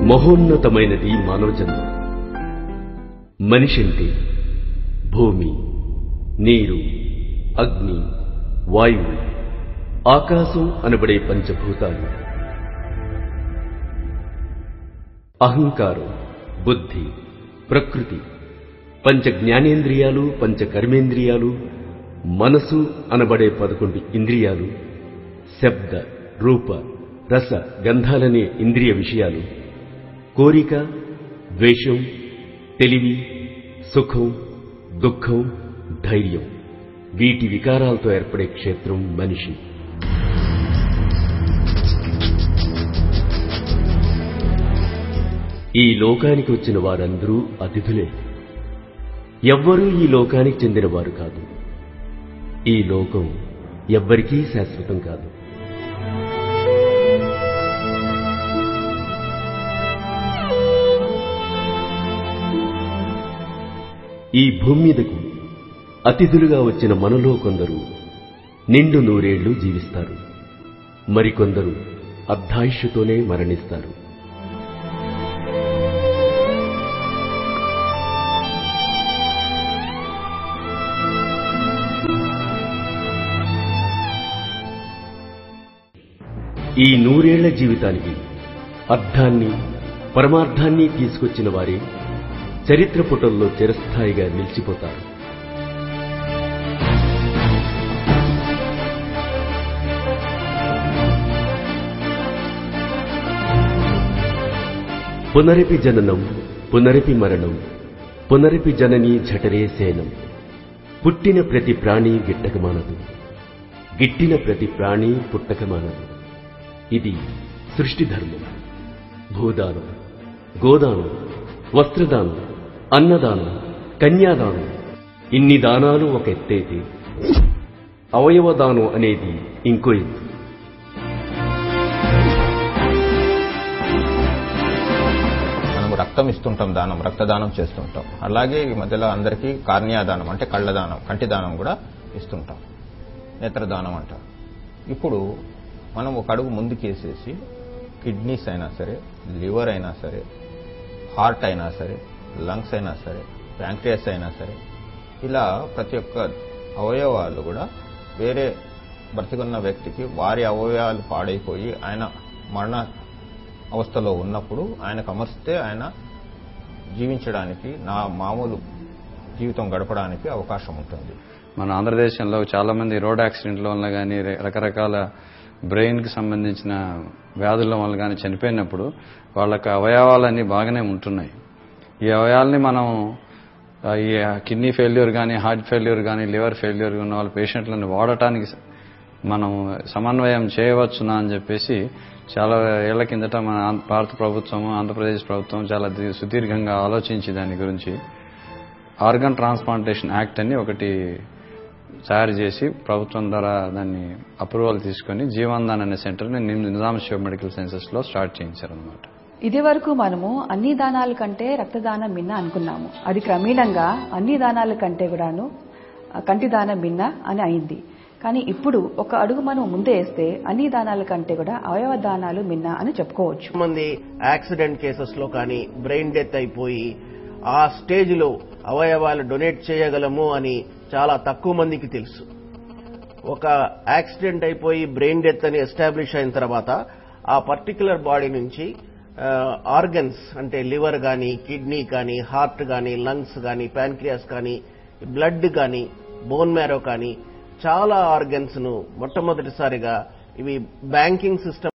మహోన్నతమైనది మానవ జన్మ. మనిషి అంటే భూమి, నీరు, అగ్ని, వాయువు, ఆకాశం అనబడే పంచభూతాలు. అహంకారం, బుద్ధి, ప్రకృతి, పంచ జ్ఞానేంద్రియాలు, పంచ కర్మేంద్రియాలు, మనసు అనబడే 11 ఇంద్రియాలు, శబ్ద, రూప, రస, గంధాలనే ఇంద్రియ విషయాలు, కోరిక, ద్వేషం, తెలివి, సుఖం, దుఃఖం, ధైర్యం, వీటి వికారాలతో ఏర్పడే క్షేత్రం మనిషి. ఈ లోకానికి వచ్చిన వారందరూ అతిథులే. ఎవ్వరూ ఈ లోకానికి చెందినవారు కాదు. ఈ లోకం ఎవ్వరికీ శాశ్వతం కాదు. ఈ భూమి మీదకు అతిథులుగా వచ్చిన మనలో కొందరు నిండు నూరేళ్లు జీవిస్తారు, మరికొందరు అర్ధాయుష్యుతోనే మరణిస్తారు. ఈ 100 ఏళ్ల జీవితానికి అర్థాన్ని, పరమార్థాన్ని తీసుకొచ్చిన వారే చరిత్ర పుటల్లో చిరస్థాయిగా నిలిచిపోతారు. పునరపి జననం, పునరపి మరణం, పునరపి జననీ ఝఠరే శయనం. పుట్టిన ప్రతి ప్రాణి గిట్టకమానదు, గిట్టిన ప్రతి ప్రాణి పుట్టకమానదు. ఇది సృష్టి ధర్మం. భూదానం, గోదానం, వస్త్రదానం, అన్నదానం, కన్యాదానం, ఇన్ని దానాలు ఒక ఎత్తైతే అవయవదానం అనేది ఇంకో ఎత్తు. రక్తం ఇస్తుంటాం, దానం, రక్తదానం చేస్తుంటాం. అలాగే ఈ మధ్యలో అందరికీ కార్నియాదానం అంటే కళ్ళదానం, కంటి దానం కూడా ఇస్తుంటాం, నేత్రదానం అంటారు. ఇప్పుడు మనం ఒక అడుగు ముందుకేసేసి కిడ్నీస్ అయినా సరే, లివర్ అయినా సరే, హార్ట్ అయినా సరే, లంగ్స్ అయినా సరే, ప్యాంక్రియాస్ అయినా సరే, ఇలా ప్రతి ఒక్క అవయవాలు కూడా వేరే బ్రతికున్న వ్యక్తికి వారి అవయవాలు పాడైపోయి ఆయన మరణ అవస్థలో ఉన్నప్పుడు ఆయనకు అమర్చితే ఆయన జీవించడానికి, నా మామూలు జీవితం గడపడానికి అవకాశం ఉంటుంది. మన ఆంధ్రదేశంలో చాలా మంది రోడ్ యాక్సిడెంట్ల వల్ల కానీ, రకరకాల బ్రెయిన్కి సంబంధించిన వ్యాధుల వల్ల కానీ చనిపోయినప్పుడు వాళ్ళకి అవయవాలన్నీ బాగానే ఉంటున్నాయి. ఈ అవయవాల్ని మనం ఈ కిడ్నీ ఫెయిల్యూర్ కానీ, హార్ట్ ఫెయిల్యూర్ కానీ, లివర్ ఫెయిల్యూర్ ఉన్న వాళ్ళ పేషెంట్లను వాడటానికి మనం సమన్వయం చేయవచ్చునా అని చెప్పేసి చాలా ఏళ్ల కిందట మన భారత ప్రభుత్వం, ఆంధ్రప్రదేశ్ ప్రభుత్వం చాలా సుదీర్ఘంగా ఆలోచించి దాని గురించి ఆర్గన్ ట్రాన్స్ప్లాంటేషన్ యాక్ట్ అని ఒకటి తయారు చేసి ప్రభుత్వం ద్వారా దాన్ని అప్రూవల్ తీసుకుని జీవన్దాన్ అనే సెంటర్ని నిజాం శివ మెడికల్ సైన్సెస్ లో స్టార్ట్ చేయించారనమాట. ఇది వరకు మనము అన్ని దానాల కంటే రక్తదానం మిన్న అనుకున్నాము. అది క్రమేణంగా అన్ని దానాల కంటే కూడాను కంటి దానం మిన్న అని అయింది. కానీ ఇప్పుడు ఒక అడుగు మనం ముందే వేస్తే అన్ని దానాల కంటే కూడా అవయవ దానాలు మిన్న అని చెప్పుకోవచ్చు. మంది యాక్సిడెంట్ కేసెస్ లో కానీ బ్రెయిన్ డెత్ అయిపోయి ఆ స్టేజ్ లో అవయవాలు డొనేట్ చేయగలము అని చాలా తక్కువ మందికి తెలుసు. ఒక యాక్సిడెంట్ అయిపోయి బ్రెయిన్ డెత్ అని ఎస్టాబ్లిష్ అయిన తర్వాత ఆ పర్టికులర్ బాడీ నుంచి ఆర్గన్స్ అంటే లివర్ కానీ, కిడ్నీ కానీ, హార్ట్ కానీ, లంగ్స్ కానీ, ప్యాన్క్రియాస్ కానీ, బ్లడ్ కానీ, బోన్ మ్యారో కానీ చాలా ఆర్గన్స్ ను మొట్టమొదటిసారిగా ఇవి బ్యాంకింగ్ సిస్టమ్